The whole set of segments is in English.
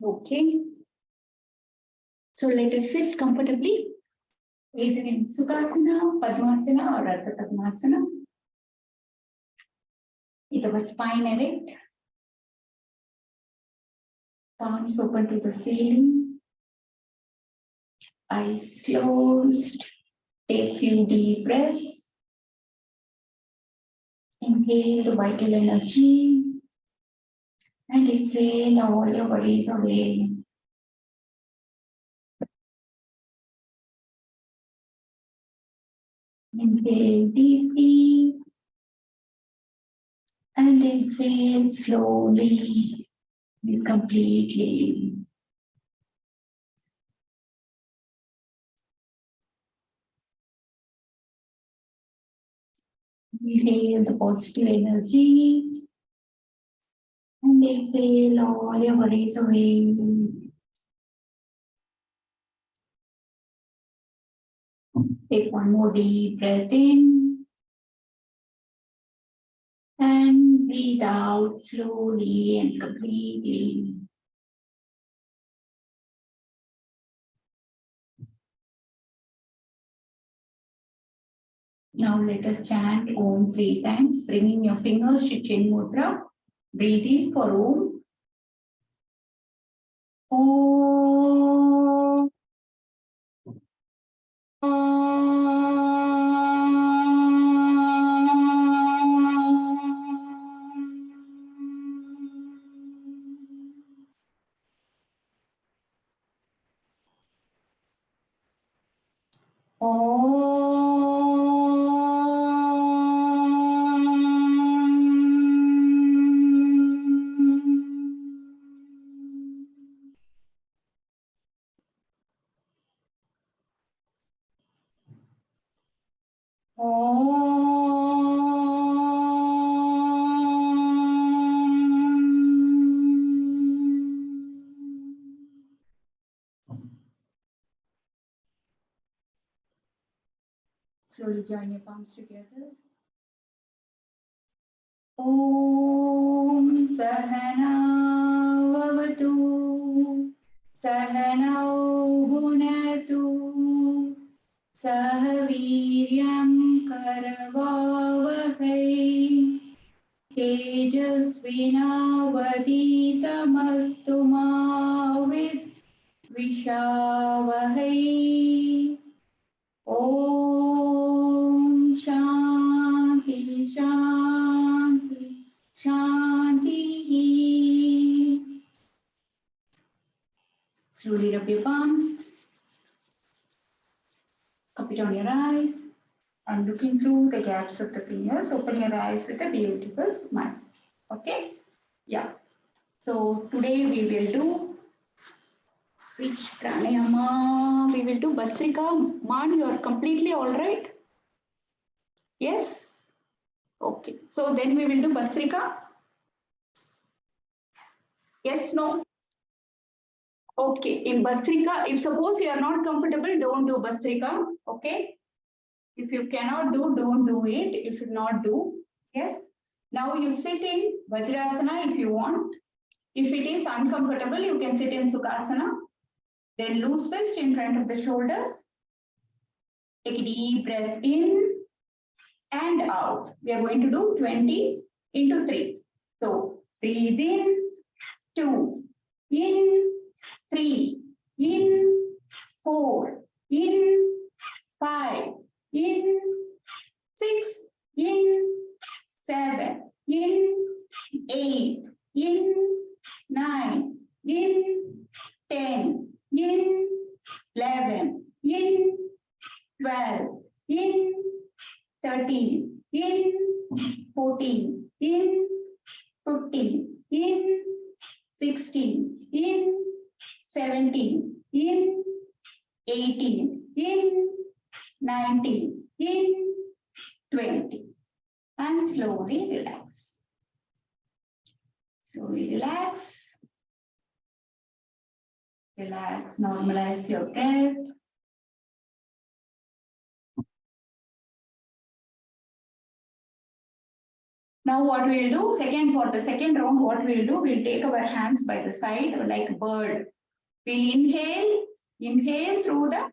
Okay. So let us sit comfortably, either in Sukhasana, Padmasana, or Ardha Padmasana. With our spine erect, palms open to the ceiling, eyes closed. Take few deep breaths. Inhale the vital energy and exhale all your worries away. Inhale deeply and exhale slowly and completely. Inhale the positive energy and exhale all your worries away. Take one more deep breath in and breathe out slowly and completely. Now let us chant Om 3 times, bringing your fingers to Chin Mudra. Breathe in for Om. Om. Slowly join your palms together. Om Sahana Vavatu Sahanau Bhunatu Sahaviryam Karavavahai Tejasvinavaditamastu ma Vishavahai. Om Shanti Shanti Shanti. Slowly rub your palms. Cup it on your eyes and looking through the gaps of the fingers. Open your eyes with a beautiful smile. Okay? Yeah. So today we will do which pranayama? We will do Bhastrika. Man, you are completely all right? Yes? Okay. So then we will do Bhastrika. Yes, no? Okay. In Bhastrika, if suppose you are not comfortable, don't do Bhastrika. Okay? If you cannot do, don't do it. If you not do, yes. Now you sit in Vajrasana if you want. If it is uncomfortable, you can sit in Sukhasana. Then loose fist in front of the shoulders. Take a deep breath in and out. We are going to do 20 into 3. So breathe in, 2, in, 3, in, 4, in, 5, in, 6, in, 7, in, 8, in, 9, in, 10, in, 11, in, 12, in, 13, in, 14, in, 15, in, 16, in, 17, in, 18, in, 19, in, 20. And slowly relax. Slowly relax. Relax, normalize your breath. Now what we will do, for the second round, what we will do, we'll take our hands by the side like bird. We'll inhale through the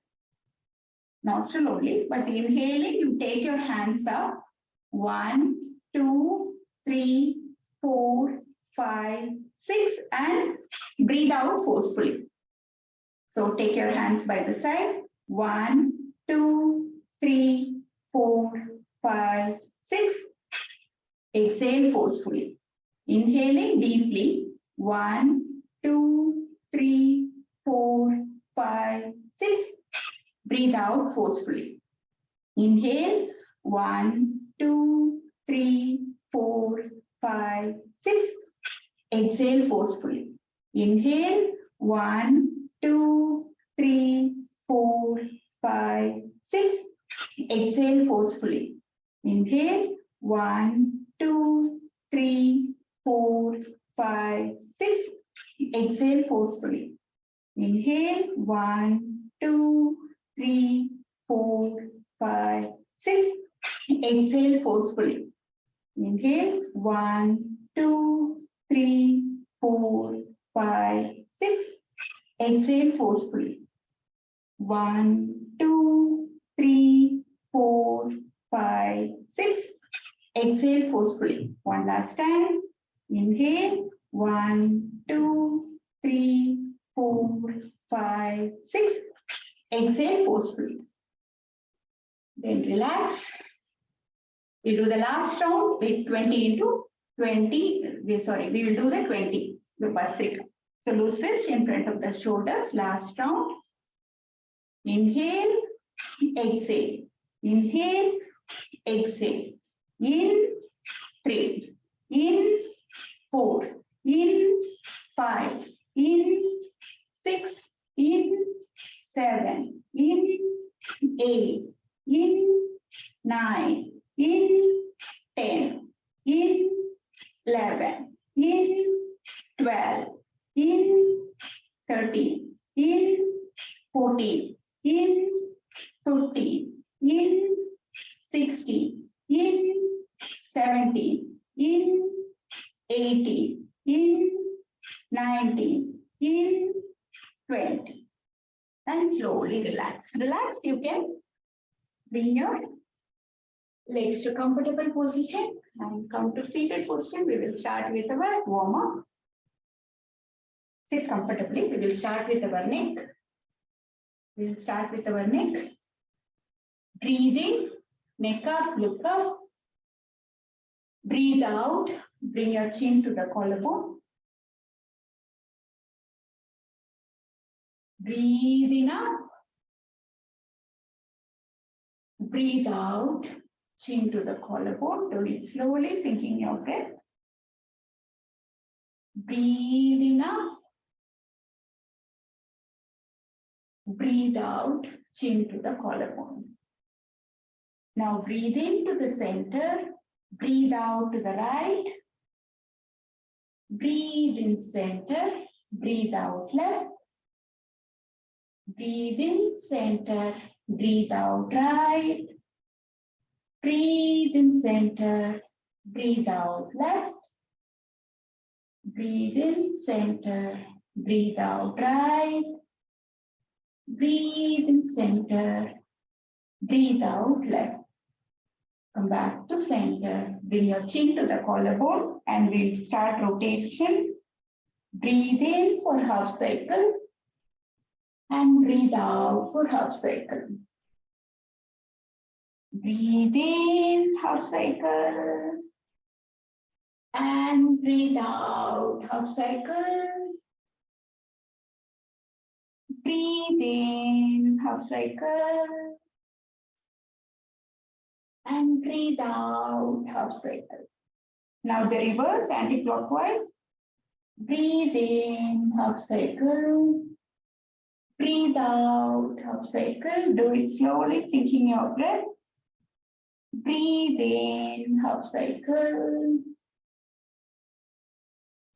nostril only, but inhaling, you take your hands up. 1, 2, 3, 4, 5, 6, and breathe out forcefully. So take your hands by the side. 1, 2, 3, 4, 5, 6. Exhale forcefully. Inhaling deeply. 1, 2, 3, 4, 5, 6. Breathe out forcefully. Inhale. 1, 2, 3, 4, 5, 6. Exhale forcefully. Inhale. 1, 2, 3, 4, 5, 6. Exhale forcefully. Inhale. 1, 2, 3, 4, 5, 6. Exhale forcefully. Inhale. 1, 2, 3, 4, 5, 6. Exhale forcefully. Inhale. 1, 2, 3, 4, 5, 6. Exhale forcefully. 1, 2, 3, 4, 5, 6. Exhale forcefully. One last time. Inhale. 1, 2, 3, 4, 5, 6. Exhale forcefully. Then relax. We do the last round with 20 into 20. We will do the 20, the Bhastrika. So loose fist in front of the shoulders. Last round. Inhale, exhale. Inhale, exhale. In 3, in 4, in 5, in 6, in 7, in 8, in 9, in 10, in 11, in 12, in 13, in 14, in 15, in 16, in 17, in 18, in 19, in 20. And slowly relax. Relax, you can bring your legs to comfortable position and come to seated position. We will start with our warm-up. Sit comfortably. We will start with our neck. We will start with our neck. Breathing, neck up, look up. Breathe out, bring your chin to the collarbone. Breathe in up. Breathe out, chin to the collarbone. Do it slowly, sinking your breath. Breathe in up. Breathe out, chin to the collarbone. Now breathe into the center. Breathe out to the right. Breathe in center. Breathe out left. Breathe in center. Breathe out right. Breathe in center. Breathe out left. Breathe in center. Breathe out right. Breathe in center. Breathe out left. Come back to center. Bring your chin to the collarbone and we'll start rotation. Breathe in for half cycle and breathe out for half cycle. Breathe in half cycle and breathe out half cycle. Breathe in half cycle and breathe out half cycle. Now the reverse anti-clockwise. Breathe in half cycle. Breathe out half cycle. Do it slowly, thinking your breath. Breathe in half cycle.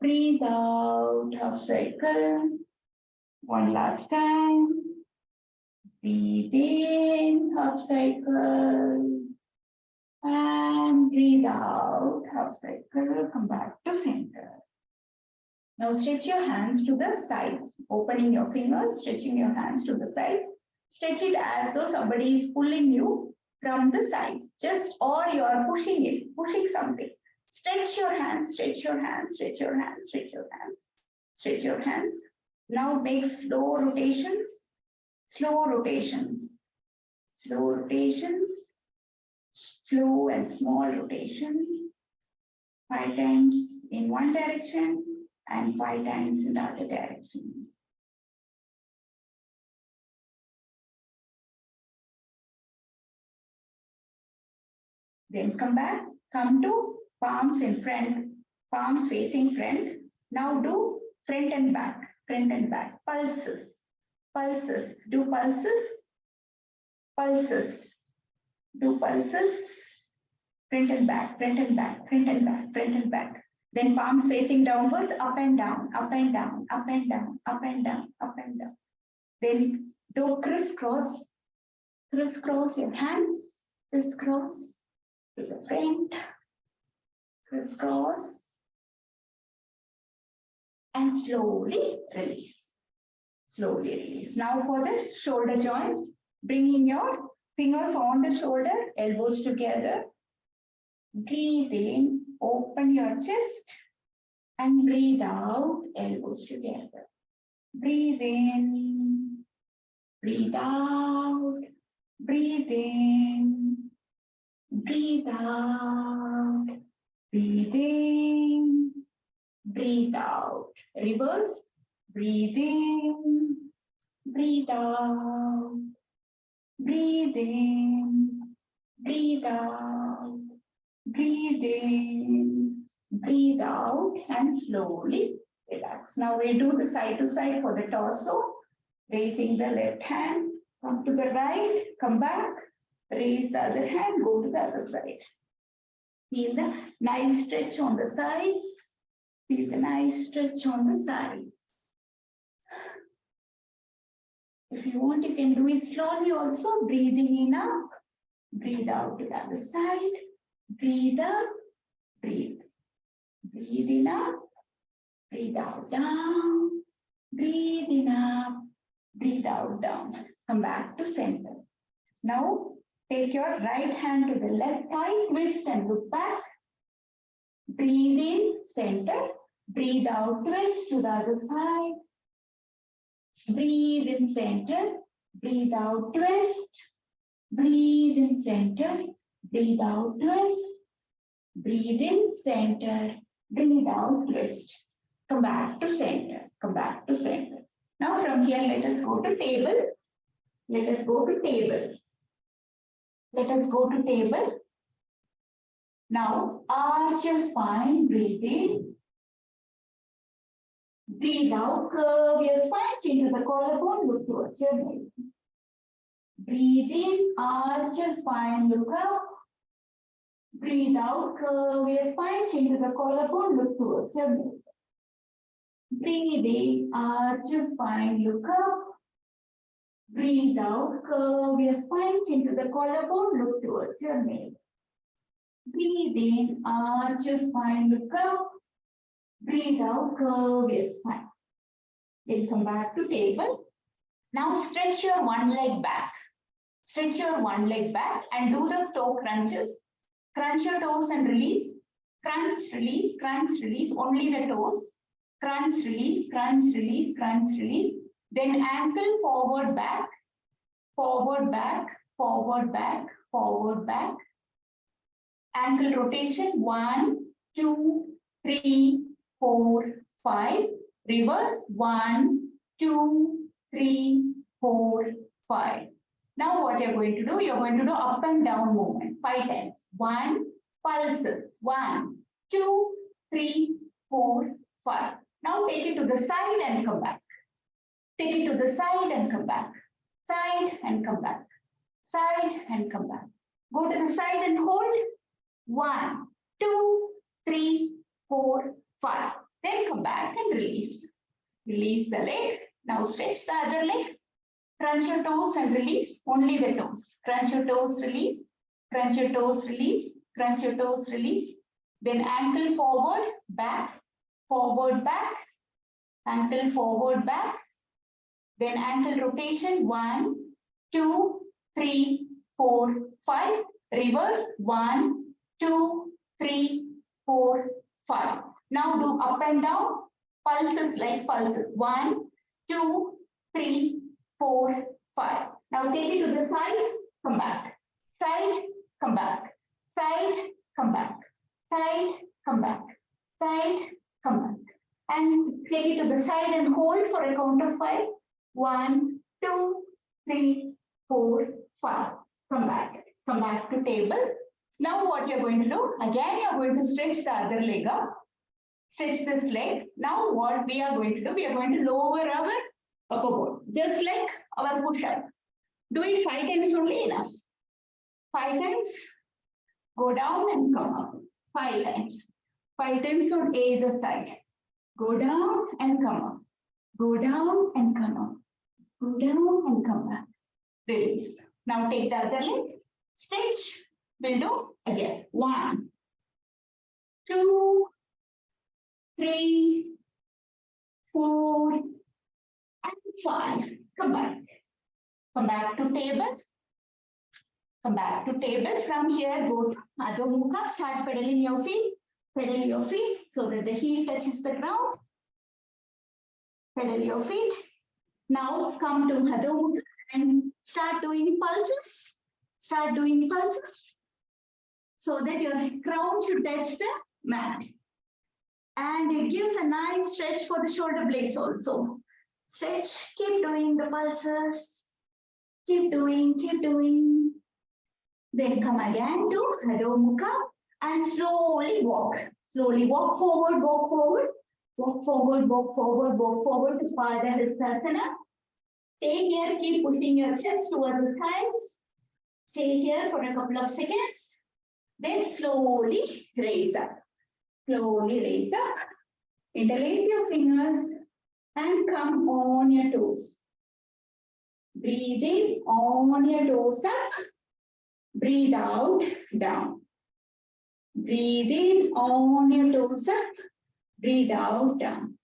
Breathe out half cycle. One last time. Breathe in half cycle. And breathe out, half cycle, come back to center. Now stretch your hands to the sides, opening your fingers, stretching your hands to the sides. Stretch it as though somebody is pulling you from the sides, just or you are pushing it, pushing something. Stretch your hands, stretch your hands, stretch your hands, stretch your hands, stretch your hands. Now make slow rotations, slow rotations, slow rotations, slow and small rotations. 5 times in one direction and 5 times in the other direction. Then come back, come to palms in front, palms facing front. Now do front and back, pulses, pulses, do pulses, pulses, do pulses, front and back, front and back, front and back, front and back. Then palms facing downwards, up and down, up and down, up and down, up and down, up and down. Then do crisscross, crisscross your hands, crisscross to the front, crisscross, and slowly release. Slowly release. Now for the shoulder joints, bringing your fingers on the shoulder, elbows together. Breathe in, open your chest, and breathe out, elbows together. Breathe in, breathe out, breathe in, breathe out, breathe in, breathe out. Reverse, breathe in, breathe out, breathe in, breathe out, breathe in, breathe out, and slowly relax. Now we do the side to side for the torso, raising the left hand, come to the right, come back, raise the other hand, go to the other side. Feel the nice stretch on the sides, feel the nice stretch on the sides. If you want, you can do it slowly also, breathing in up, breathe out to the other side, breathe up, breathe. Breathe in up, breathe out, down, breathe in up, breathe out, down. Come back to center. Now, take your right hand to the left thigh, twist and look back. Breathe in, center, breathe out, twist to the other side. Breathe in, center, breathe out, twist. Breathe in, center, breathe out, twist. Breathe in, center, breathe out, twist. Come back to center, come back to center. Now from here, let us go to table. Let us go to table. Let us go to table. Now, arch your spine, breathe in. Breathe out, curve your spine, chin to the collarbone, look towards your navel. Breathe in, arch your spine, look up. Breathe out, curve your spine, chin to the collarbone, look towards your navel. Breathe in, arch your spine, look up. Breathe out, curve your spine, chin to the collarbone, look towards your navel. Breathe in, arch your spine, look up. Breathe out, curve your spine. Then come back to table. Now stretch your one leg back. Stretch your one leg back and do the toe crunches. Crunch your toes and release. Crunch, release, only the toes. Crunch, release, crunch, release, crunch, release. Then ankle forward, back, forward, back, forward, back, forward, back. Ankle rotation, 1, 2, 3, 4, 5. Reverse, 1, 2, 3, 4, 5. Now what you're going to do, you're going to do up and down movement 5 times. 1, pulses, 1, 2, 3, 4, 5. Now take it to the side and come back. Take it to the side and come back. Side and come back. Side and come back. Go to the side and hold. 1, 2, 3, 4, 5. Then come back and release. Release the leg. Now stretch the other leg. Crunch your toes and release. Only the toes. Crunch your toes, release. Crunch your toes, release. crunch your toes, release. Then ankle forward, back, ankle forward, back. Then ankle rotation, 1, 2, 3, 4, 5. Reverse, 1, 2, 3, 4, 5. Now do up and down, pulses like pulses. 1, 2, 3, 4, 5. Now take it to the side, come back. Side, come back. Side, come back. Side, come back. Side, come back. And take it to the side and hold for a count of 5. 1, 2, 3, 4, 5. Come back to table. Now what you're going to do, again you're going to stretch the other leg up. Stretch this leg. Now what we are going to do, we are going to lower our upper body, just like our push-up. Do it 5 times only enough. 5 times, go down and come up. 5 times. 5 times on either side. Go down and come up. Go down and come up. Go down and come back. Release. Now take the other leg. Stretch. We'll do again. 1, 2, 3, 4, and 5. Come back. Come back to table. Come back to table. From here, go to Adho Mukha. Start pedaling your feet. Pedal your feet so that the heel touches the ground. Pedal your feet. Now come to Adho Mukha and start doing pulses. Start doing pulses so that your crown should touch the mat. And it gives a nice stretch for the shoulder blades also. Stretch, keep doing the pulses. Keep doing. Then come again to Adho Mukha and slowly walk. Slowly walk forward, walk forward. Walk forward, walk forward, walk forward to Pada Hastasana. Stay here, keep pushing your chest towards the thighs. Stay here for a couple of seconds. Then slowly raise up. Slowly raise up. Interlace your fingers and come on your toes. Breathe in on your toes up. Breathe out, down. Breathe in on your toes up. Breathe out, down.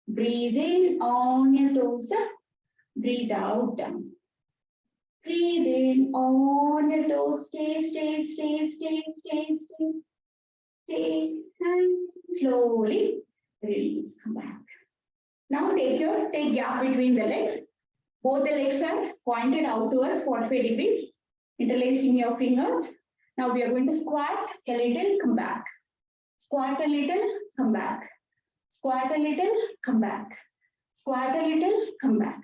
Breathe in on your toes up. Breathe out, down. Breathe in on your toes. Stay. And slowly release. Come back. Now take gap between the legs. Both the legs are pointed outwards 45 degrees. Interlacing your fingers. Now we are going to squat a little, come back. Squat a little, come back. Squat a little, come back. Squat a little, come back.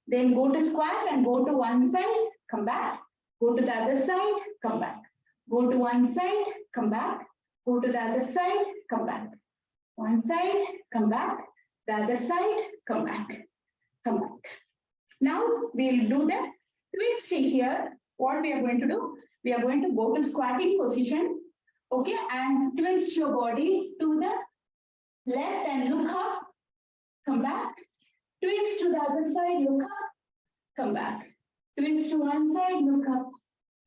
Then go to squat and go to one side, come back. Go to the other side, come back. Go to one side, come back. Go to the other side, come back. One side, come back. The other side, come back. Come back. Now we'll do the twist here. What we are going to do? We are going to go to squatting position. Okay, and twist your body to the left and look up. Come back. Twist to the other side, look up. Come back. Twist to one side, look up.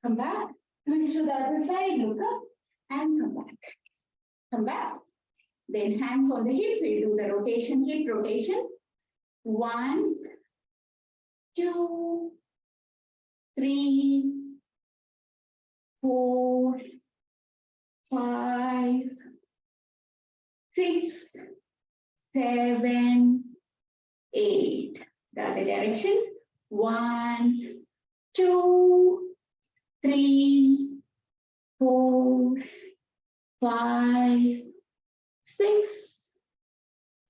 Come back. Twist to the other side, look up. And come back. Come back. Then hands on the hip. We do the rotation, hip rotation. 1, 2, 3, 4, 5, 6, 7, 8. The other direction. 1, 2, 3, 4, 5, 6,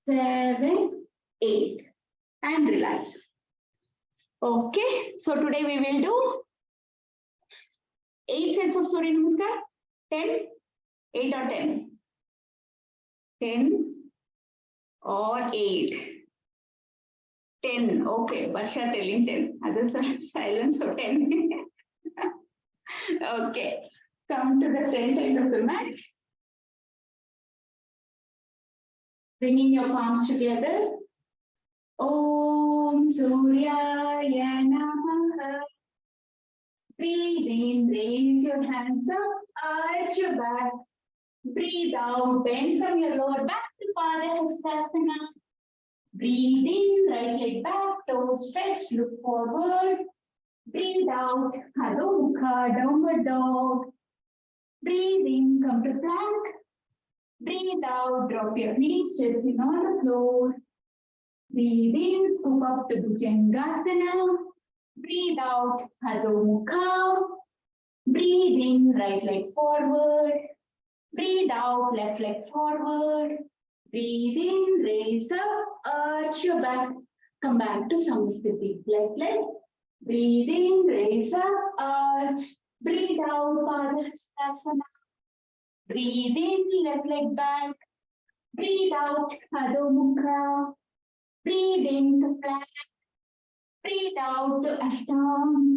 7, 8. And relax. Okay, so today we will do 8 sets of Suryanamaskar. 10, 8 or 10? 10 or 8? 10. Okay, Varsha telling 10. Others are silent, so 10. Okay, come to the front end of the mat. Bringing your palms together. Om Suryaya Namaha. Breathe in, raise your hands up, arch your back. Breathe out, bend from your lower back to Padahastasana. Breathe in, right leg back, toes stretch, look forward. Breathe out, Adho Mukha, downward dog. Breathe in, come to plank. Breathe out, drop your knees gently on the floor. Breathe in, scoop up to Bhujangasana. Breathe out, Adho Mukha. Breathe in, right leg forward. Breathe out, left leg forward. Breathe in, raise up, arch your back. Come back to Samastiti. Left leg. Breathe in, raise up, arch. Breathe out, Padahastasana. Breathe in, left leg back. Breathe out, Adho Mukha. Breathe in to plank. Breathe out to Ashtanga.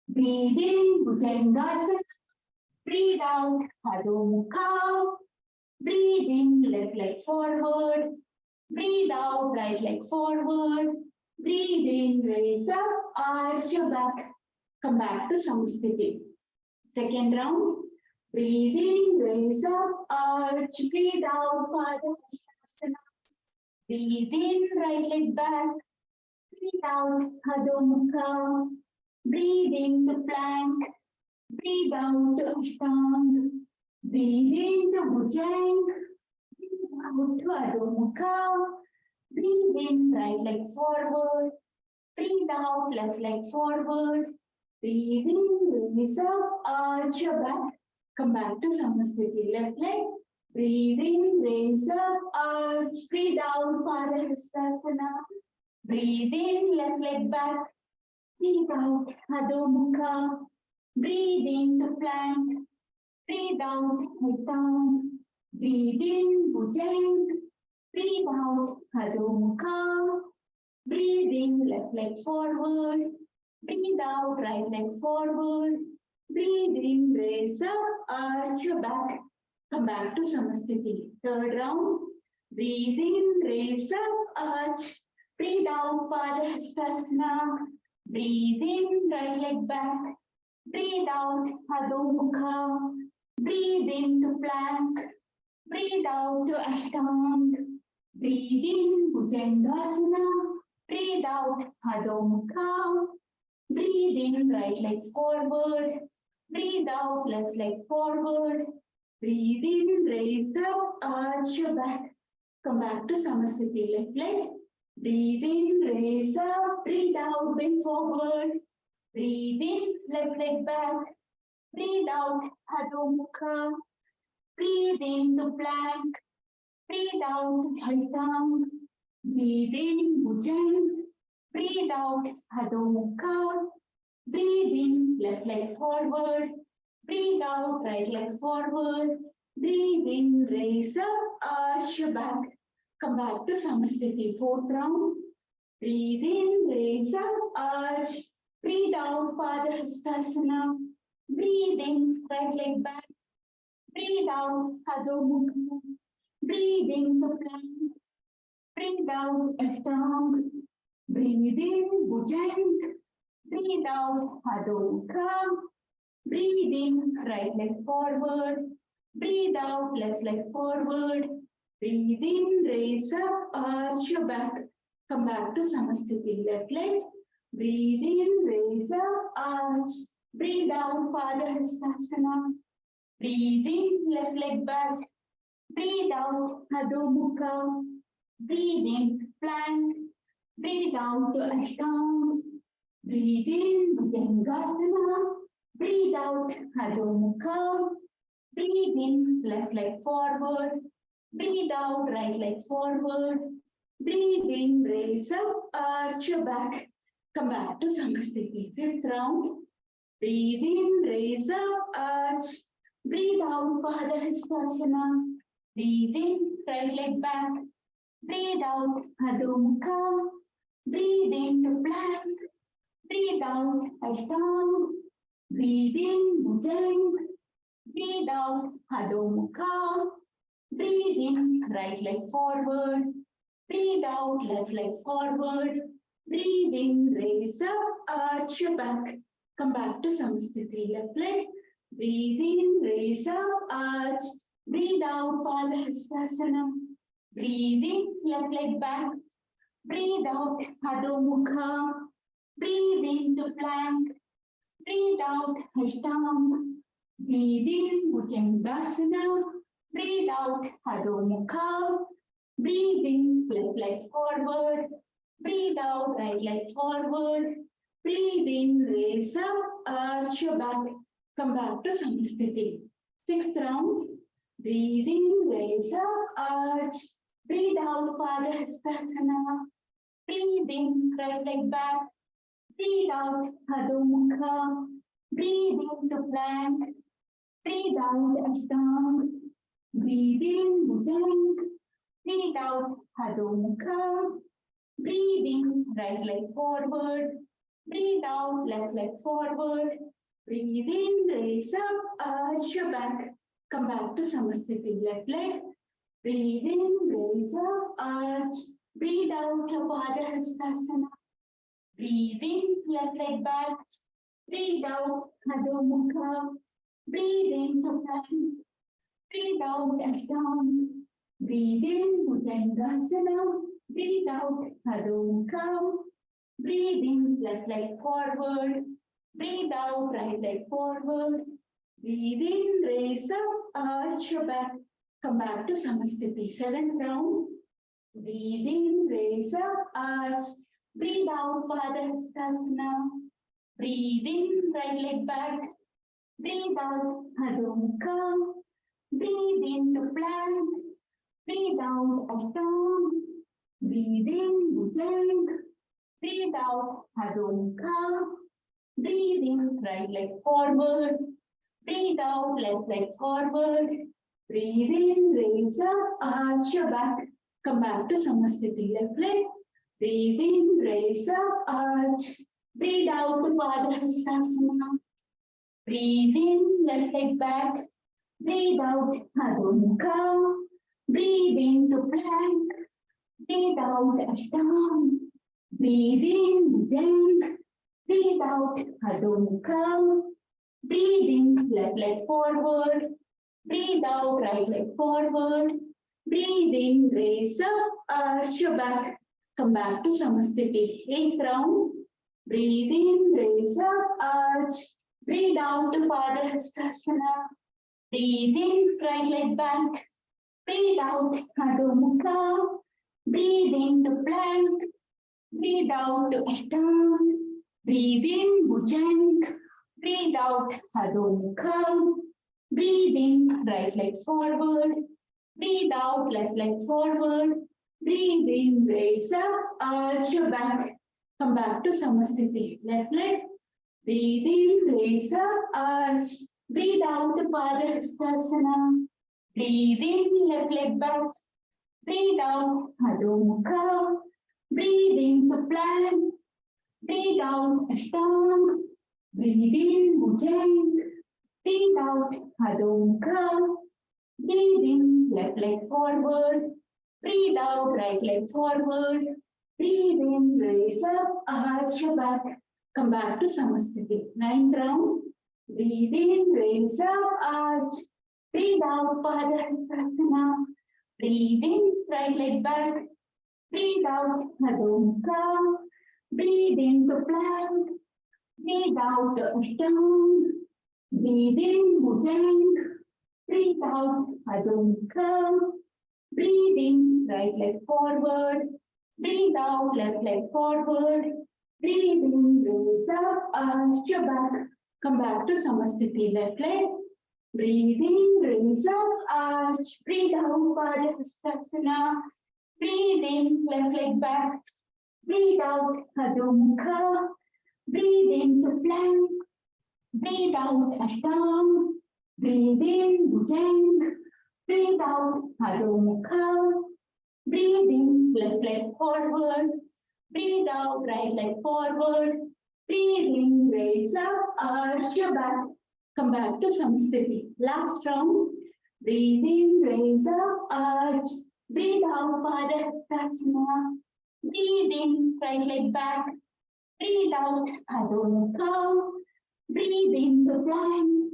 Breathe in, Bhujangasana. Breathe out, Adho Mukha. Breathe in, left leg forward. Breathe out, right leg forward. Breathe in, raise up, arch your back. Come back to Samastiti. Second round. Breathe in, raise up, arch. Breathe out, Padahastasana. Breathe in, right leg back. Breathe out, Adho Mukha. Breathe in to plank. Breathe out to Ashtanga. Breathe in to Bhujang. Breathe out to Adho Mukha. Breathe in, right leg forward. Breathe out, left leg forward. Breathe in, raise up, arch your back. Come back to Samastiti. Left leg. Breathe in, raise up, arch. Breathe out, Padahastasana. Breathe in, left leg back. Breathe out, Adho Mukha. Breathe in to plank. Breathe out, head down. Breathe in, Bhujang. Breathe out, Adho Mukha. Breathe in, left leg forward. Breathe out, right leg forward. Breathe in, raise up, arch your back. Come back to Samastiti. Third round. Breathe in, raise up, arch. Breathe out, Padahastasana. Breathe in, right leg back. Breathe out, Adho Mukha. Breathe in to plank. Breathe out to Ashtanga. Breathe in, Bhujangasana. Breathe out, Adho Mukha. Breathe in, right leg forward. Breathe out, left leg forward. Breathe in, raise up, arch your back. Come back to Samastiti. Left leg. Breathe in, raise up. Breathe out, bend forward. Breathe in, left leg back. Breathe out, Adho Mukha. Breathe in to plank. Breathe out, Ashtanga. Breathe in, Bhujang. Breathe out, Adho Mukha. Breathe in, left leg forward. Breathe out, right leg forward. Breathe in, raise up, arch your back. Come back to Samastiti. Fourth round. Breathe in, raise up, arch. Breathe out, Padahastasana. Breathe in, right leg back. Breathe out, Adho Mukha. Breathe in to plank. Breathe out, Ashtanga. Breathe in, Bhujang. Breathe out, Adho Mukha. Breathe in, right leg forward. Breathe out, left leg forward. Breathe in, raise up, arch your back. Come back to Samastiti. Left leg. Breathe in, raise up, arch. Breathe out, Padahastasana. Breathe in, left leg back. Breathe out, Adho Mukha. Breathe in, plank. Breathe out to Ashtanga. Breathe in, Bhujangasana. Breathe out, Adho Mukha. Breathe in, left leg forward. Breathe out, right leg forward. Breathe in, raise up, arch your back. Come back to Samastiti. Fifth round. Breathe in, raise up, arch. Breathe out, Padahastasana. Breathe in, right leg back. Breathe out, Adho Mukha. Breathe in to plank. Breathe out, Ashtanga. Breathe in, Bhujang. Breathe out, Adho Mukha. Breathe in, right leg forward. Breathe out, left leg forward. Breathe in, raise up, arch your back. Come back to Samasthiti. Left leg. Breathe in, raise up, arch. Breathe out, Pada Hastasana. Breathe in, left leg back. Breathe out, Adho Mukha. Breathe into plank. Breathe out, Hashtanga. Breathe in, Bhujangasana. Breathe out, Adho Mukha. Breathe in, left leg forward. Breathe out, right leg forward. Breathe in, raise up, arch your back. Come back to Samasthiti. Sixth round. Breathe in, raise up, arch. Breathe out, Pada Hastasana. Breathe in, right leg back. Breathe out, Adho Mukha. Breathe into plank. Breathe out, Ashtanga. Breathe in, Bhujang. Breathe out, Adho Mukha. Breathe in, right leg forward. Breathe out, left leg forward. Breathe in, raise up, arch your back. Come back to Samasthiti. Left leg. Breathe in, raise up, arch. Breathe out, Pada Hastasana. Breathe in, left leg back. Breathe out, Adho Mukha. Breathe in to plank. Breathe out, Ashtanga. Breathe in, Bhujangasana. Breathe out, Adho Mukha. Breathe in, left leg forward. Breathe out, right leg forward. Breathe in, raise up, arch your back. Come back to Samasthiti. Seventh round. Breathe in, raise up, arch. Breathe out, Pada Hastasana. Breathe in, right leg back. Breathe out, Adho Mukha. Breathe into plank. Breathe out, Ashtanga. Breathe in, Bhujang. Breathe out, Adho Mukha. Breathe in, right leg forward. Breathe out, left leg forward. Breathe in, raise up, arch your back. Come back to Samasthiti. Left leg. Breathe in, raise up, arch. Breathe out, Pada Hastasana. Breathe in, left leg back. Breathe out, Adho Mukha. Breathe into plank. Breathe out, Ashtanga. Breathe in, Bhujang. Breathe out, Adho Mukha. Breathe in, left leg forward. Breathe out, right leg forward. Breathe in, raise up, arch your back. Come back to Samasthiti. Eighth round. Breathe in, raise up, arch. Breathe out to Pada Hastasana. Breathe in, right leg back. Breathe out, Adho Mukha. Breathe into plank. Breathe out to Ashtanga. Breathe in, Bhujang. Breathe out, Adho Mukha. Breathe in, right leg forward. Breathe out, left leg forward. Breathe in, raise up, arch your back. Come back to Samasthiti. Left leg. Breathe in, raise up, arch. Breathe out, Pada Hastasana. Breathe in, left leg back. Breathe out, Adho Mukha. Breathe into plank. Breathe out, Ashtanga. Breathe in, Bhujang. Breathe out, Adho Mukha. Breathe in, left leg forward. Breathe out, right leg forward. Breathe in, raise up, arch your back. Come back to Samasthiti. Ninth round. Breathe in, raise up, arch. Breathe out, Pada Hastasana. Breathe in, right leg back. Breathe out, Adho Mukha. Breathe into plank. Breathe out, Ashtanga. Breathe in, Bhujang. Breathe out, Adho Mukha. Breathe in, right leg forward. Breathe out, left leg forward. Breathe in, raise up, arch your back. Come back to Samasthiti. Left leg. Breathe in, raise up, arch. Breathe out, Pada Hastasana. Breathe in, left leg back. Breathe out, Adho Mukha. Breathe into plank. Breathe out, Ashtanga. Breathe in, Bhujang. Breathe out, Adho Mukha. Breathe in, left leg forward. Breathe out, right leg forward. Breathe in, raise up, arch your back. Come back to Samasthiti. Last round. Breathe in, raise up, arch. Breathe out, Pada Hastasana. Breathe in, right leg back. Breathe out, Adho Mukha. Breathe in to plank.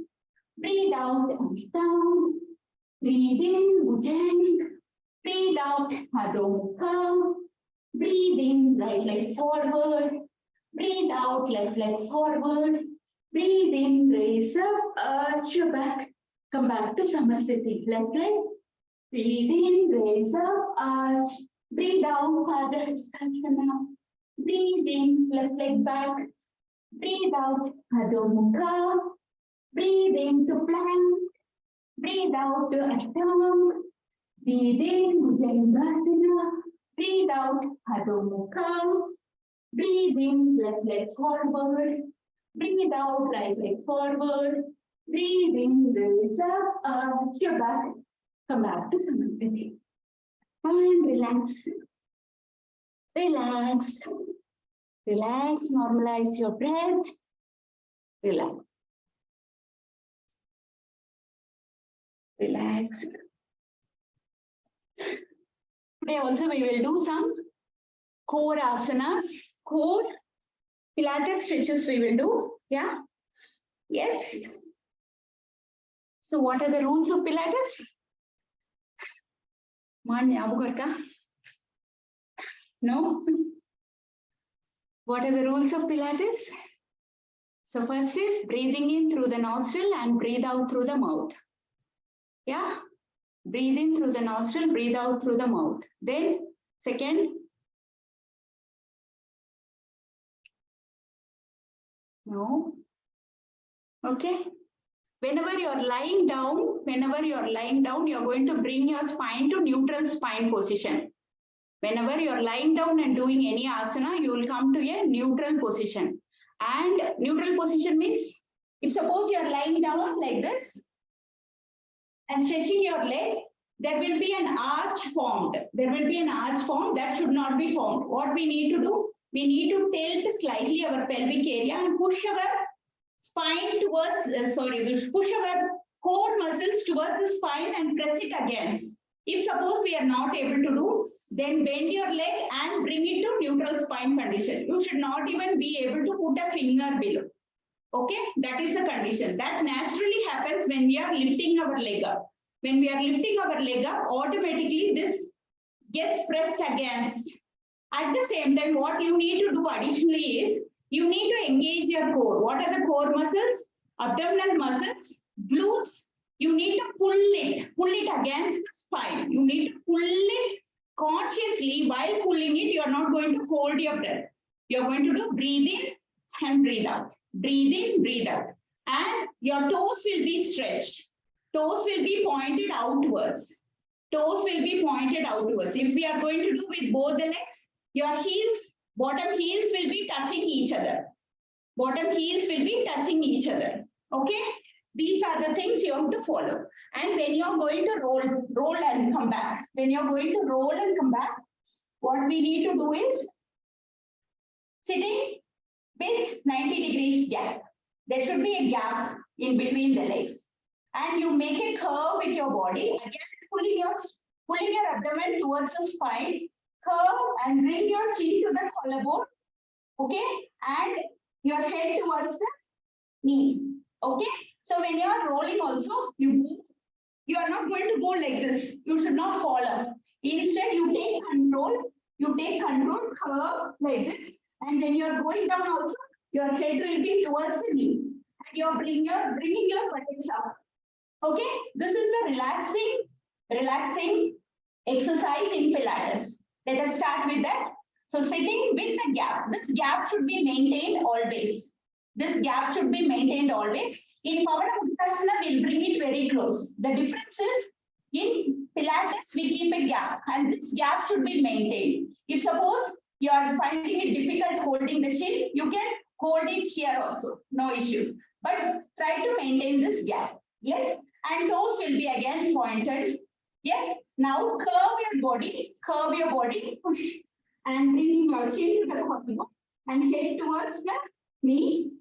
Breathe out and down. Breathe in, Bhujang. Breathe out, Adho Mukha. Breathe in, right leg forward. Breathe out, left leg forward. Breathe in, raise up, arch your back. Come back to Samasthiti. Left leg. Breathe in, raise up, arch. Breathe out, Padra Hastasana. Breathe in, left leg back. Breathe out, Adho Mukha. Breathe in to plank. Breathe out to Ashtanga. Breathe in, Bhujangasana. Breathe out, Adho Mukha. Breathe in, left leg forward. Breathe out, right leg forward. Breathe in, raise up, arch your back. Come back to Samasthiti. And relax. Relax. Relax, normalize your breath. Relax. Relax. Today also we will do some core asanas, core Pilates stretches we will do. Yeah? Yes. So what are the rules of Pilates? No? What are the rules of Pilates? So first is breathing in through the nostril and breathe out through the mouth. Yeah? Breathe in through the nostril, breathe out through the mouth. Then second, no. Okay. Whenever you're lying down, you're going to bring your spine to neutral spine position. Whenever you're lying down and doing any asana, you will come to a neutral position. And neutral position means, if suppose you're lying down like this and stretching your leg, there will be an arch formed. There will be an arch formed that should not be formed. What we need to do? We need to tilt slightly our pelvic area and push our spine towards, push our core muscles towards the spine and press it against. If suppose we are not able to do, then bend your leg and bring it to neutral spine condition. You should not even be able to put a finger below. Okay, that is the condition. That naturally happens when we are lifting our leg up. When we are lifting our leg up, automatically this gets pressed against. At the same time, what you need to do additionally is, you need to engage your core. What are the core muscles? Abdominal muscles, glutes. You need to pull it against the spine. You need to pull it consciously. While pulling it, you are not going to hold your breath. You are going to do breathe in and breathe out. Breathe in, breathe out. And your toes will be stretched. Toes will be pointed outwards. Toes will be pointed outwards. If we are going to do with both the legs, your heels, bottom heels will be touching each other. Bottom heels will be touching each other. Okay? These are the things you have to follow. And when you're going to roll and come back, what we need to do is sitting with 90 degrees gap. There should be a gap in between the legs. And you make a curve with your body. Again, pulling your abdomen towards the spine. Curve and bring your chin to the collarbone. Okay? And your head towards the knee. Okay? So when you are rolling also, you move. You are not going to go like this. You should not fall off. Instead, you take control, curve like this. And when you are going down also, your head will be towards the knee. And you are bringing your buttocks up. Okay? This is the relaxing exercise in Pilates. Let us start with that. So sitting with the gap. This gap should be maintained always. In Pranayama, we'll bring it very close. The difference is, in Pilates, we keep a gap. And this gap should be maintained. If suppose you are finding it difficult holding the shin, you can hold it here also. No issues. But try to maintain this gap. Yes? And toes will be again pointed. Yes? Now curve your body, push. And bringing your chin to the collarbone and head towards the knee.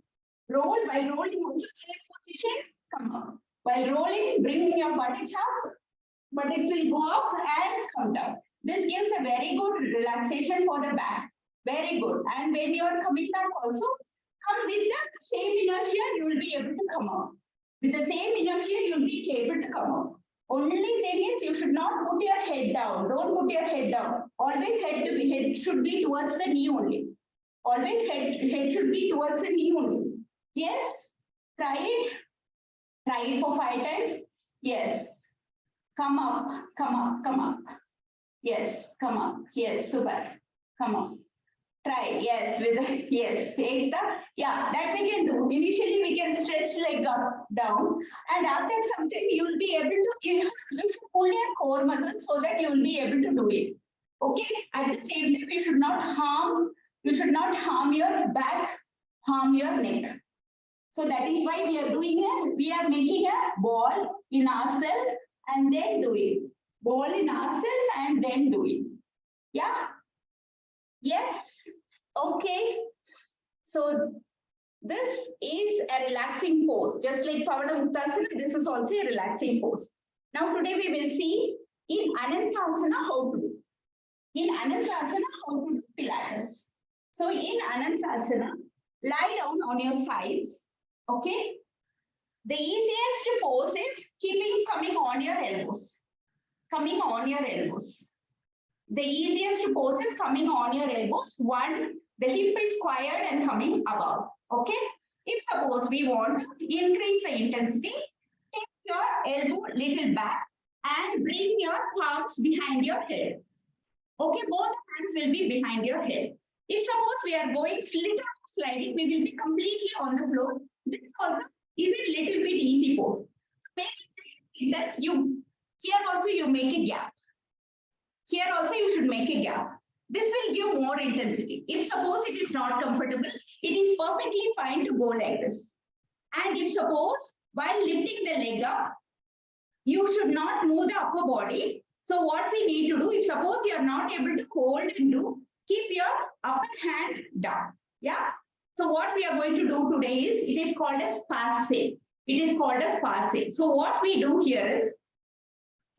Roll. By rolling, also take position, come up. While rolling, bring your buttocks up. Buttocks will go up and come down. This gives a very good relaxation for the back. Very good. And when you are coming back also, Come with the same inertia, you will be able to come up. With the same inertia, you will be able to come up. Only thing is you should not put your head down. Don't put your head down. Always head should be towards the knee only. Always head should be towards the knee only. Yes? Try it. Try it for 5 times. Yes. Come up, come up, come up. Yes, come up. Yes, super. Come up. Try, yes, with yes, take the, yeah, that we can do. Initially, we can stretch leg up, down, and after some time, you will be able to, you should pull your core muscle so that you will be able to do it. Okay, at the same time, you should not harm your back, harm your neck. So that is why we are doing it. We are making a ball in ourselves and then do it. Ball in ourselves and then do it. Yeah. Yes. Okay. So this is a relaxing pose. Just like Pavanamuktasana, this is also a relaxing pose. Now today we will see in Anantasana how to do. In Anantasana, how to do Pilates. So in Anantasana, lie down on your sides. Okay. The easiest pose is coming on your elbows. Coming on your elbows. The easiest pose is coming on your elbows. One, the hip is squared and coming above. Okay. If suppose we want to increase the intensity, take your elbow little back and bring your palms behind your head. Okay, both hands will be behind your head. If suppose we are going little sliding, we will be completely on the floor. This also is a little bit easy pose. Make it that's you. Here also you make a gap. Here also you should make a gap. This will give more intensity. If suppose it is not comfortable, it is perfectly fine to go like this. And if suppose while lifting the leg up, you should not move the upper body. So what we need to do, if suppose you are not able to hold and do, keep your upper hand down. Yeah. So what we are going to do today is, it is called as passe. It is called as passe. So what we do here is,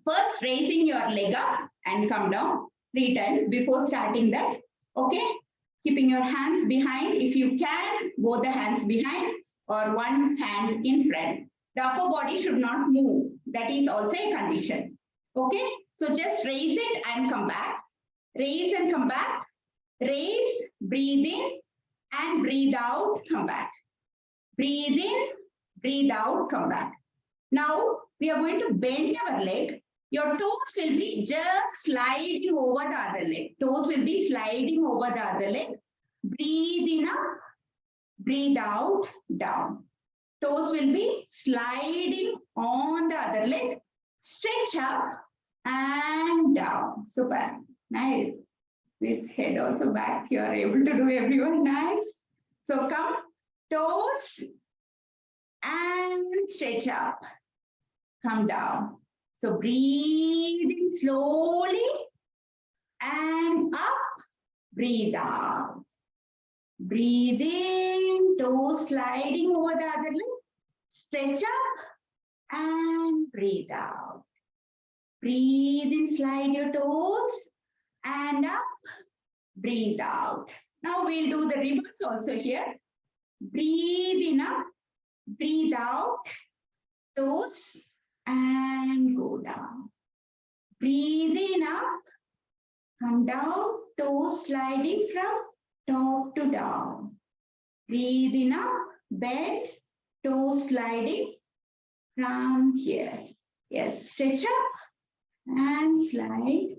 first raising your leg up and come down 3 times before starting that. Okay. Keeping your hands behind. If you can, both the hands behind or one hand in front. The upper body should not move. That is also a condition. Okay. So just raise it and come back. Raise and come back. Raise, breathe in and breathe out, come back. Breathe in, breathe out, come back. Now we are going to bend our leg. Your toes will be just sliding over the other leg. Toes will be sliding over the other leg. Breathe in up, breathe out, down. Toes will be sliding on the other leg. Stretch up and down. Super. Nice. With head also back, you are able to do everyone. Nice. So come, toes and stretch up. Come down. So breathing slowly and up. Breathe out. Breathe in, toes sliding over the other leg. Stretch up and breathe out. Breathe in, slide your toes and up. Breathe out. Now we'll do the reverse also here. Breathe in up, breathe out, toes and go down. Breathe in up, come down, toes sliding from top to down. Breathe in up, bend, toes sliding from here. Yes, stretch up and slide.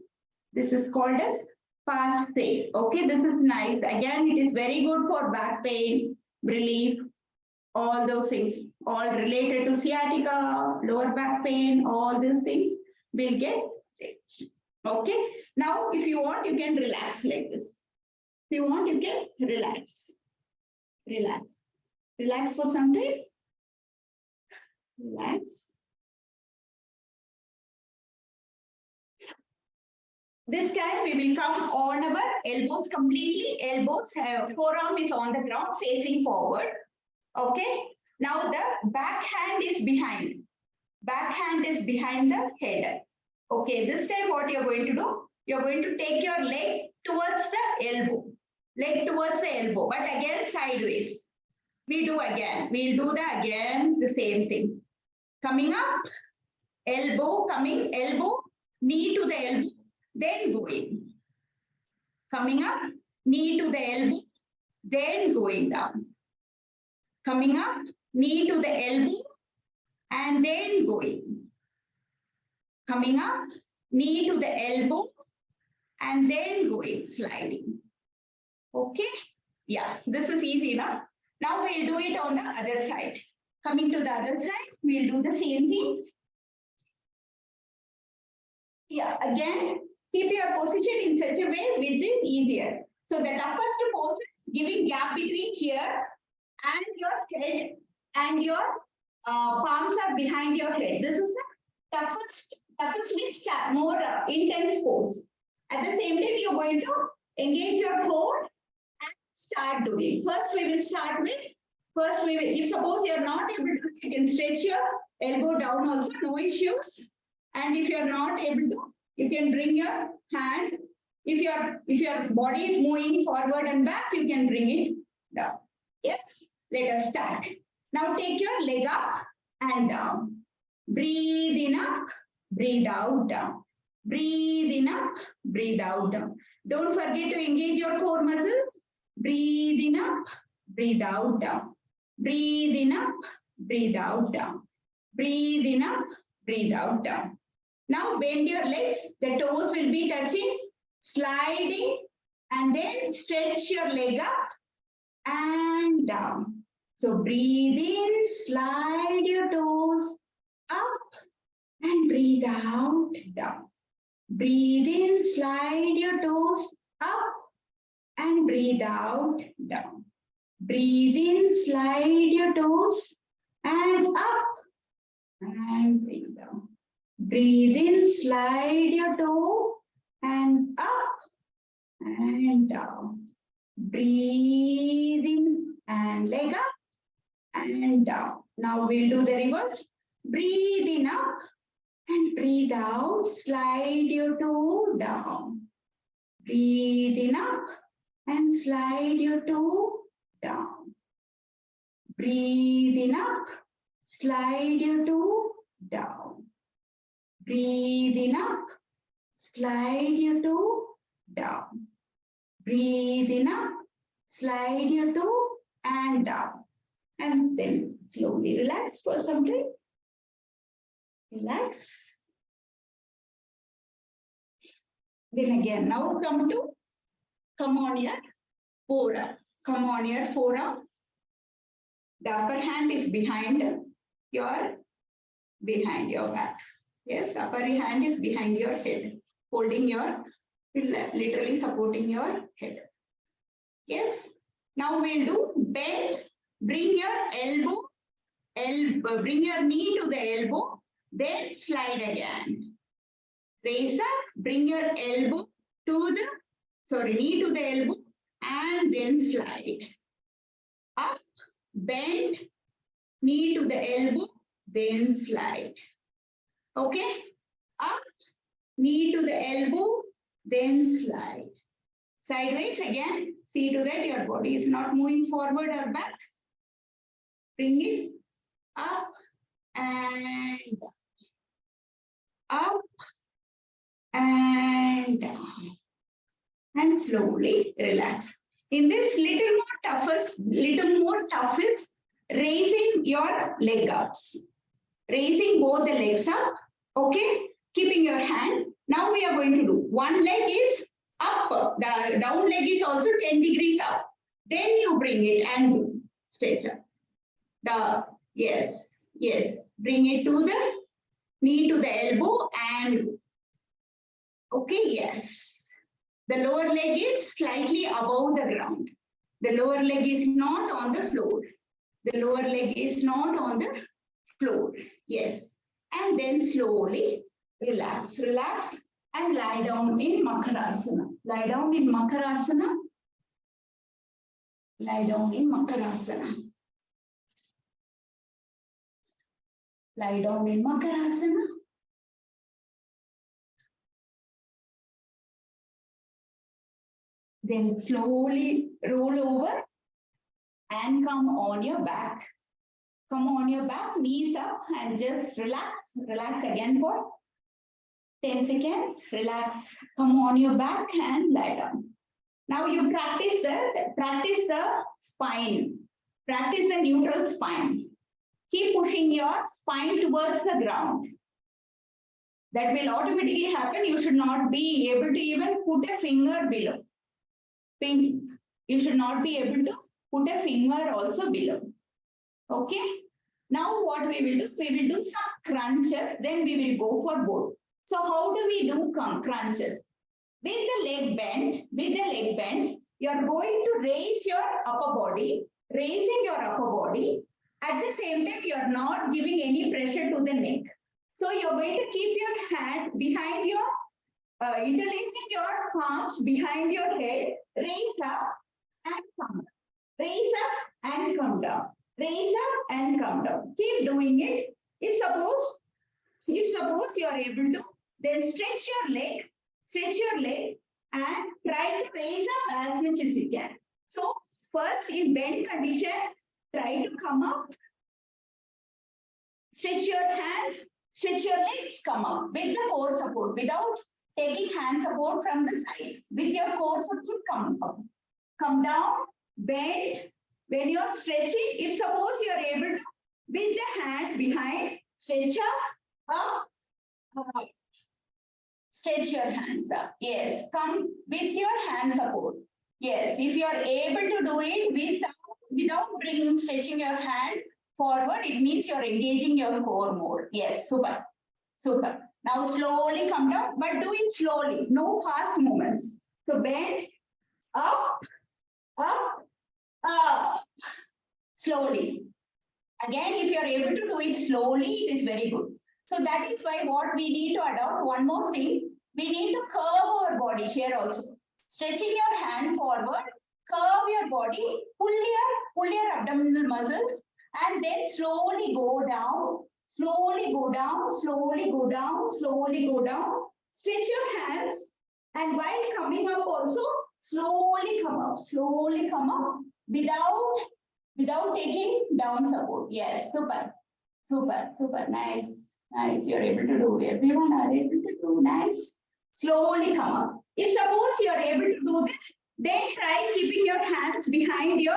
This is called as passe. Okay, this is nice. Again, it is very good for back pain, relief, all those things, all related to sciatica, lower back pain, all these things will get fixed. Okay, now if you want, you can relax like this. If you want, you can relax. Relax. Relax for some time. Relax. This time we will come on our elbows completely. Elbows, forearm is on the ground facing forward. Okay. Now the back hand is behind. Back hand is behind the head. Okay. This time what you're going to do? You're going to take your leg towards the elbow. Leg towards the elbow, but again sideways. We do again. We'll do the same thing. Coming up, elbow, coming, elbow, knee to the elbow, then going. Coming up, knee to the elbow, then going down. Coming up, knee to the elbow, and then going. Coming up, knee to the elbow, and then going, sliding. Okay? Yeah, this is easy now. Now we'll do it on the other side. Coming to the other side, we'll do the same thing. Yeah, again, keep your position in such a way which is easier. So the toughest pose is giving gap between here and your head, and your palms are behind your head. This is the toughest means more intense pose. At the same time, you're going to engage your core and start doing. First, we will start with, if suppose you're not able to, you can stretch your elbow down also, no issues. And if you're not able to, you can bring your hand. If your body is moving forward and back, you can bring it down. Yes, let us start. Now take your leg up and down. Breathe in up, breathe out, down. Breathe in up, breathe out, down. Don't forget to engage your core muscles. Breathe in up, breathe out, down. Breathe in up, breathe out, down. Breathe in up, breathe out, down. Now bend your legs. The toes will be touching, sliding, and then stretch your leg up and down. So breathe in, slide your toes up, and breathe out, down. Breathe in, slide your toes up, and breathe out, down. Breathe in, slide your toes, and up, and breathe down. Breathe in, slide your toe, and up, and down. Breathe in, and leg up, and down. Now we'll do the reverse. Breathe in up, and breathe out. Slide your toe down. Breathe in up, and slide your toe down. Breathe in up, slide your toe down. Breathe in up, slide your toe down. Breathe in up, slide your toe and down. And then slowly relax for some time. Relax. Then again, now come on your forearm. Come on your forearm. The upper hand is behind your back. Yes, upper hand is behind your head, holding your, literally supporting your head. Yes. Now we'll do bend. Bring your bring your knee to the elbow, then slide again. Raise up, bring your elbow to the, knee to the elbow, and then slide. Up, bend, knee to the elbow, then slide. Okay? Up, knee to the elbow, then slide. Sideways again. See to that your body is not moving forward or back. Bring it up and down. Up and down. And slowly relax. In this little more toughest, raising your leg ups. Raising both the legs up. Okay? Keeping your hand. Now we are going to do one leg is up. The down leg is also 10 degrees up. Then you bring it and do stretch up. Yes. Bring it to the knee to the elbow and okay, yes. The lower leg is slightly above the ground. The lower leg is not on the floor. The lower leg is not on the floor. Yes. And then slowly relax and lie down in Makarasana. Lie down in Makarasana. Lie down in Makarasana. Lie down in Makarasana. Then slowly roll over and come on your back. Come on your back, knees up and just relax. Relax again for 10 seconds. Relax. Come on your back and lie down. Now you practice the spine. Practice the neutral spine. Keep pushing your spine towards the ground. That will automatically happen. You should not be able to even put a finger below. You should not be able to put a finger also below. Okay. Now what we will do? We will do some crunches. Then we will go for both. So how do we do crunches? With the leg bend, you are going to raise your upper body. Raising your upper body. At the same time, you are not giving any pressure to the neck. So you're going to keep your hand behind your, interlacing your palms behind your head, raise up and come down. Raise up and come down. Raise up and come down. Keep doing it. If suppose you are able to, then stretch your leg and try to raise up as much as you can. So first in bend condition, try to come up. Stretch your hands, stretch your legs, come up with the core support without taking hand support from the sides. With your core support, come up. Come down, bend. When you are stretching, if suppose you are able to, with the hand behind, stretch up. Stretch your hands up. Yes, come with your hand support. Yes, if you are able to do it without stretching your hand forward, it means you are engaging your core more. Yes, super, super. Now slowly come down, but do it slowly. No fast movements. So bend, up, up. Slowly. Again, if you are able to do it slowly, it is very good. So that is why what we need to adopt, one more thing, we need to curve our body here also. Stretching your hand forward, curve your body, pull your abdominal muscles, and then slowly go down, slowly go down, slowly go down, slowly go down. Stretch your hands, and while coming up also, slowly come up without taking down support. Yes, super, super, super, nice. Nice, you're able to do. Everyone are able to do. Nice. Slowly come up. If suppose you are able to do this, then try keeping your hands behind your,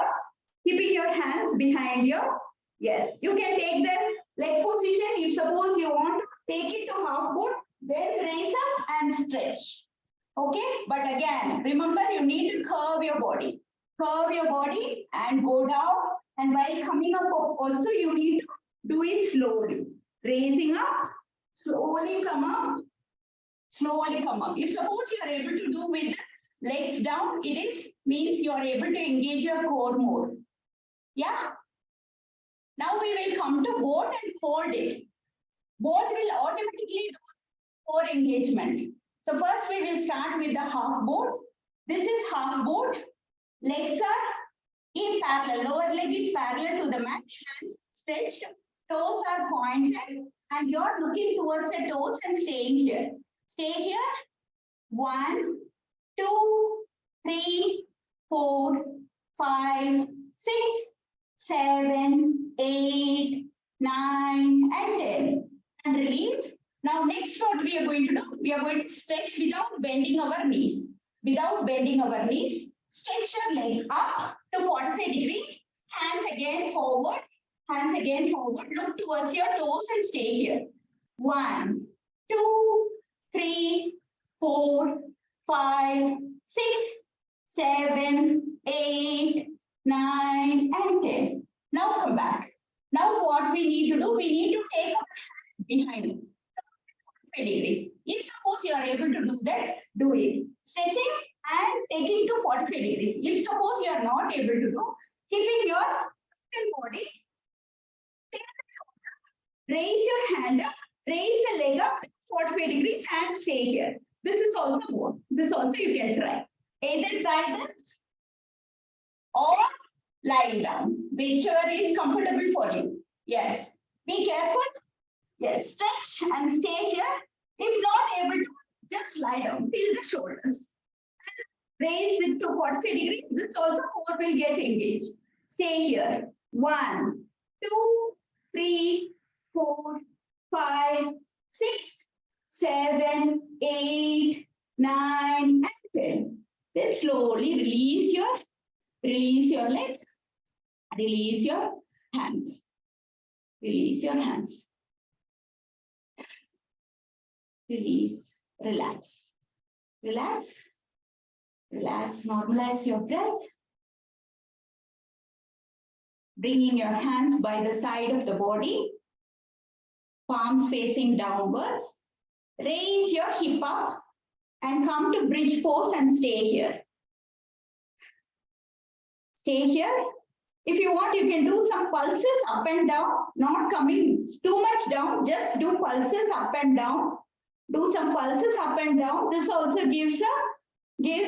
yes. You can take the leg position. If suppose you want to take it to half boat, then raise up and stretch. Okay. But again, remember you need to curve your body. Curve your body and go down. And while coming up also, you need to do it slowly. Raising up, slowly come up, slowly come up. If suppose you are able to do with the legs down, means you are able to engage your core more. Yeah. Now we will come to boat and hold it. Boat will automatically do core engagement. So first we will start with the half boat. This is half boat. Legs are in parallel. Lower leg is parallel to the mat. Hands stretched. Toes are pointed and you're looking towards the toes and staying here. Stay here. 1, 2, 3, 4, 5, 6, 7, 8, 9, and 10. And release. Now next what we are going to do, we are going to stretch without bending our knees. Without bending our knees, stretch your leg up to 45 degrees. Hands again forward. Hands again forward. Look towards your toes and stay here. 1, 2, 3, 4, 5, 6, 7, 8, 9, and 10. Now come back. Now what we need to do, we need to take our hand behind it. 45 degrees. If suppose you are able to do that, do it. Stretching and taking to 45 degrees. If suppose you are not able to do, keeping your body, raise your hand up, raise the leg up 45 degrees and stay here. This is also more. This also you can try. Either try this or lie down, whichever is comfortable for you. Yes. Be careful. Yes. Stretch and stay here. If not able to, just lie down till the shoulders. Raise it to 45 degrees. This also core will get engaged. Stay here. 1, 2, 3, 4, 5, 6, 7, 8, 9, and 10. Then slowly release your leg, release your hands. Release your hands. Release, relax. Relax. Relax, normalize your breath. Bringing your hands by the side of the body. Palms facing downwards. Raise your hip up and come to bridge pose and stay here. Stay here. If you want, you can do some pulses up and down, not coming too much down, just do pulses up and down. Do some pulses up and down. This also gives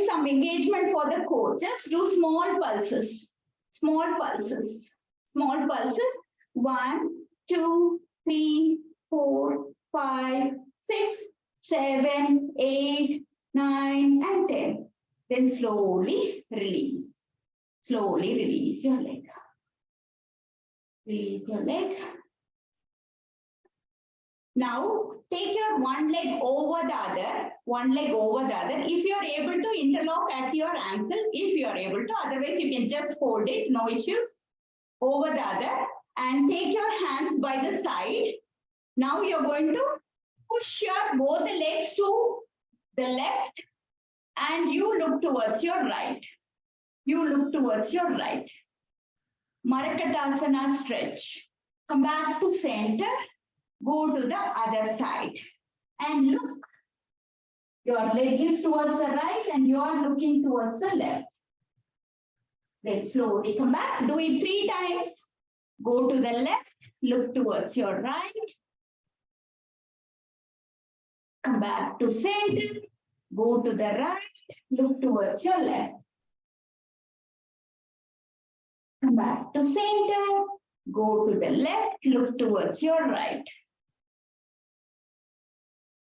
some engagement for the core. Just do small pulses. Small pulses. Small pulses. 1, 2, 3, 4, 5, 6, 7, 8, 9, and 10. Then slowly release. Slowly release your leg. Release your leg. Now, take your one leg over the other. One leg over the other. If you are able to interlock at your ankle, if you are able to, otherwise you can just hold it, no issues. Over the other. And take your hands by the side. Now you're going to push your both the legs to the left and you look towards your right. You look towards your right. Marakatasana stretch. Come back to center. Go to the other side. And look. Your leg is towards the right and you are looking towards the left. Then slowly come back. Do it 3 times. Go to the left. Look towards your right. Come back to center. Go to the right. Look towards your left. Come back to center. Go to the left. Look towards your right.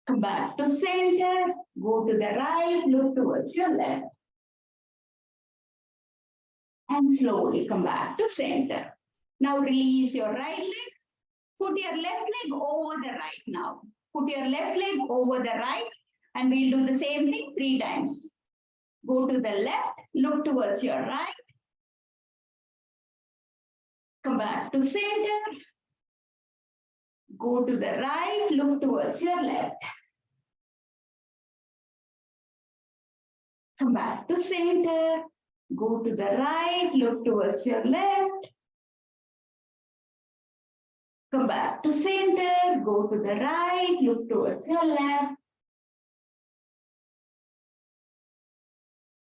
Come back to center. Go to the right. Look towards your left. And slowly come back to center. Now release your right leg. Put your left leg over the right now. Put your left leg over the right. And we'll do the same thing 3 times. Go to the left. Look towards your right. Come back to center. Go to the right. Look towards your left. Come back to center. Go to the right. Look towards your left. Come back to center. Go to the right. Look towards your left.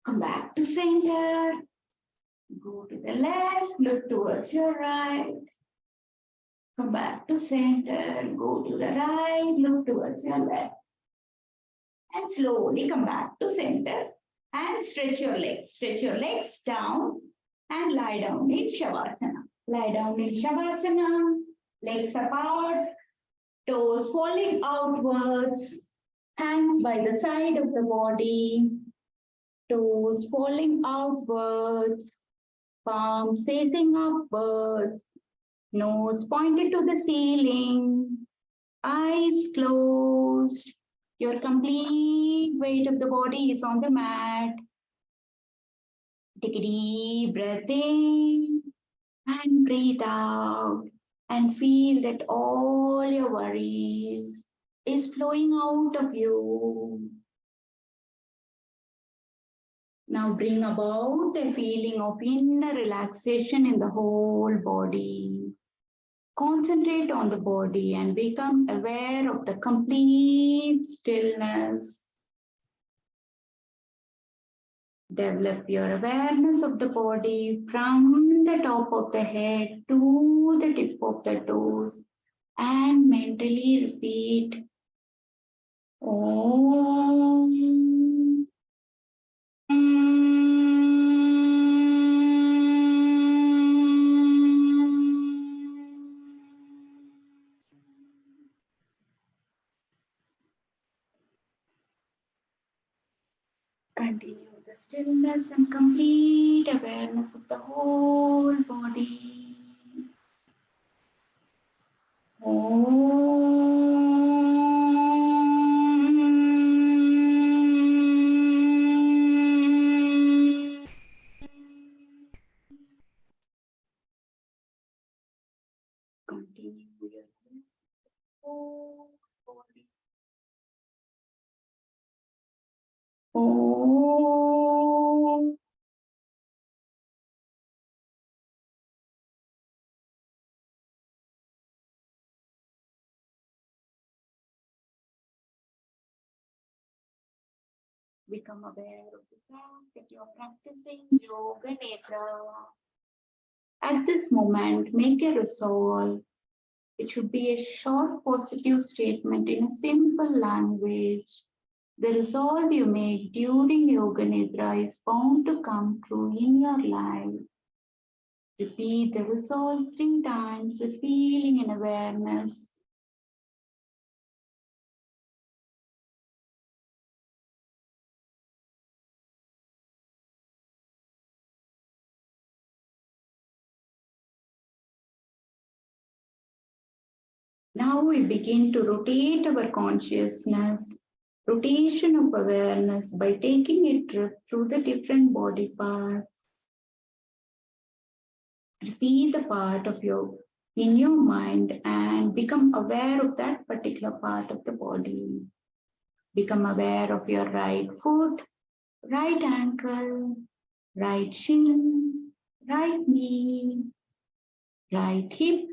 Come back to center. Go to the left. Look towards your right. Come back to center. Go to the right. Look towards your left. And slowly come back to center. And stretch your legs. Stretch your legs down. And lie down in Shavasana. Lie down in Shavasana. Legs apart. Toes falling outwards. Hands by the side of the body. Toes falling outwards. Palms facing upwards. Nose pointed to the ceiling. Eyes closed. Your complete weight of the body is on the mat. Take a deep breath in and breathe out. And feel that all your worries is flowing out of you. Now bring about a feeling of inner relaxation in the whole body. Concentrate on the body and become aware of the complete stillness. Develop your awareness of the body from the top of the head to the tip of the toes and mentally repeat Om. Continue the stillness and complete awareness of the whole body. Om. Become aware of the fact that you are practicing Yoganidra. At this moment, make a resolve. It should be a short positive statement in a simple language. The resolve you make during Yoganidra is bound to come true in your life. Repeat the resolve 3 times with feeling and awareness. Now we begin to rotate our consciousness. Rotation of awareness by taking a trip through the different body parts. Repeat the part of in your mind and become aware of that particular part of the body. Become aware of your right foot, right ankle, right shin, right knee, right hip,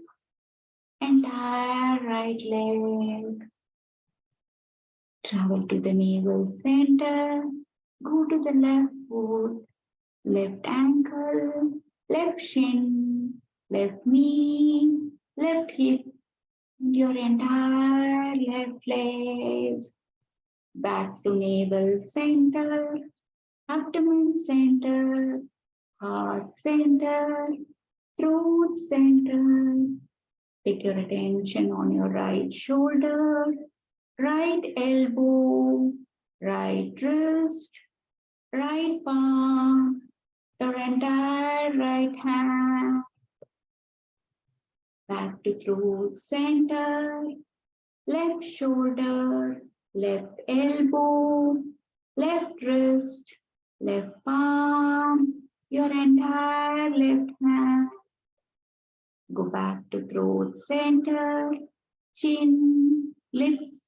entire right leg. Travel to the navel center, go to the left foot, left ankle, left shin, left knee, left hip, your entire left leg. Back to navel center, abdomen center, heart center, throat center. Take your attention on your right shoulder, right elbow, right wrist, right palm, your entire right hand. Back to throat center, left shoulder, left elbow, left wrist, left palm, your entire left hand. Go back to throat center, chin, lips,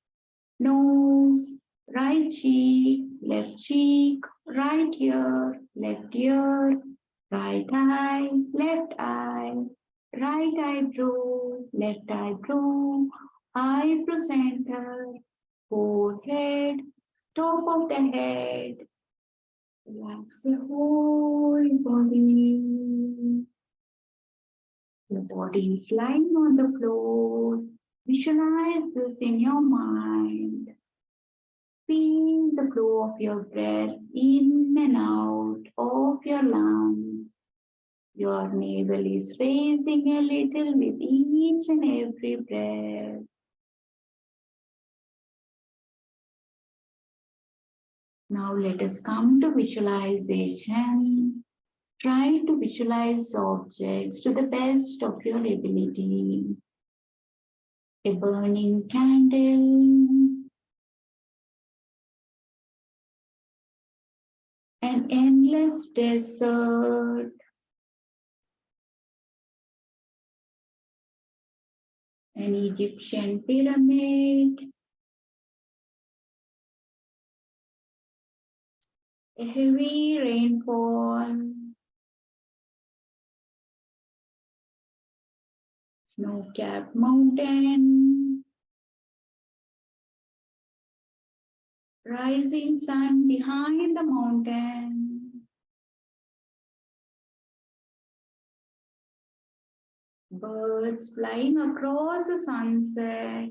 nose, right cheek, right ear, right eye, right eyebrow, left eyebrow, eyebrow center, forehead, top of the head. Relax the whole body. The body is lying on the floor. Visualize this in your mind. Feel the flow of your breath in and out of your lungs. Your navel is raising a little with each and every breath. Now let us come to visualization. Try to visualize objects to the best of your ability. A burning candle, an endless desert, an Egyptian pyramid, a heavy rainfall, snow-capped mountain, rising sun behind the mountain, birds flying across the sunset,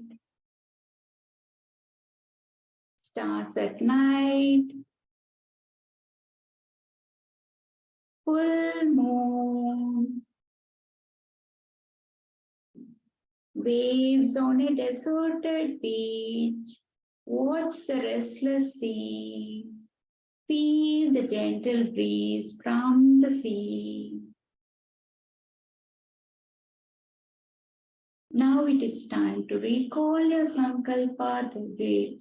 stars at night, full moon, waves on a deserted beach. Watch the restless sea. Feel the gentle breeze from the sea. Now it is time to recall your sankalpa, the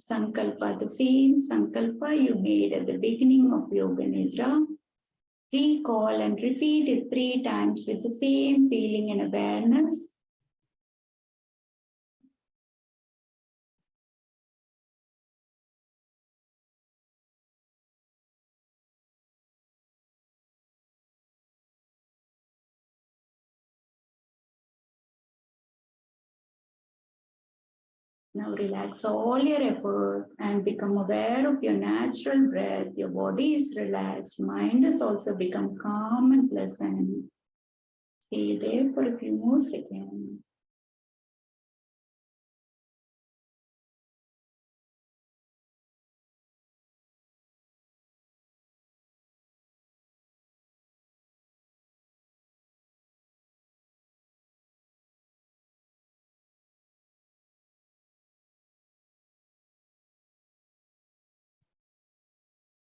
same sankalpa you made at the beginning of Yoganidra. Recall and repeat it 3 times with the same feeling and awareness. Now relax all your effort and become aware of your natural breath. Your body is relaxed. Mind has also become calm and pleasant. Stay there for a few more seconds.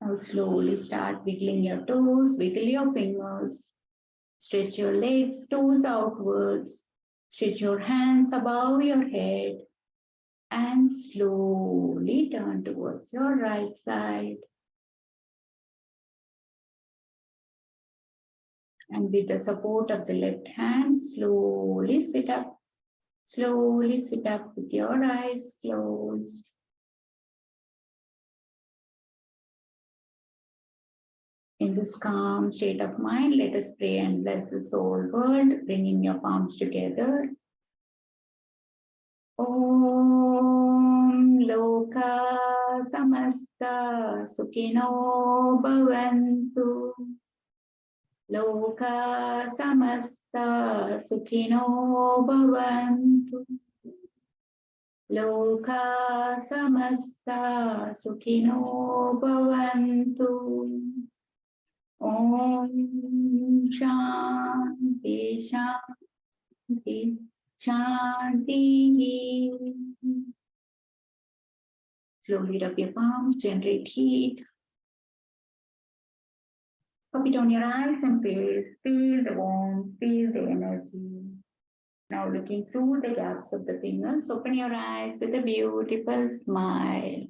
Now slowly start wiggling your toes, wiggle your fingers. Stretch your legs, toes outwards. Stretch your hands above your head. And slowly turn towards your right side. And with the support of the left hand, slowly sit up. Slowly sit up with your eyes closed. In this calm state of mind, let us pray and bless the soul world, bringing your palms together. Om Loka Samasta Sukhino Bhavantu. Loka Samasta Sukhino Bhavantu. Loka Samasta Sukhino Bhavantu. Om Shanti Shanti Shanti. Slowly rub your palms, generate heat. Pop it on your eyes and face. Feel the warmth, feel the energy. Now looking through the gaps of the fingers, open your eyes with a beautiful smile.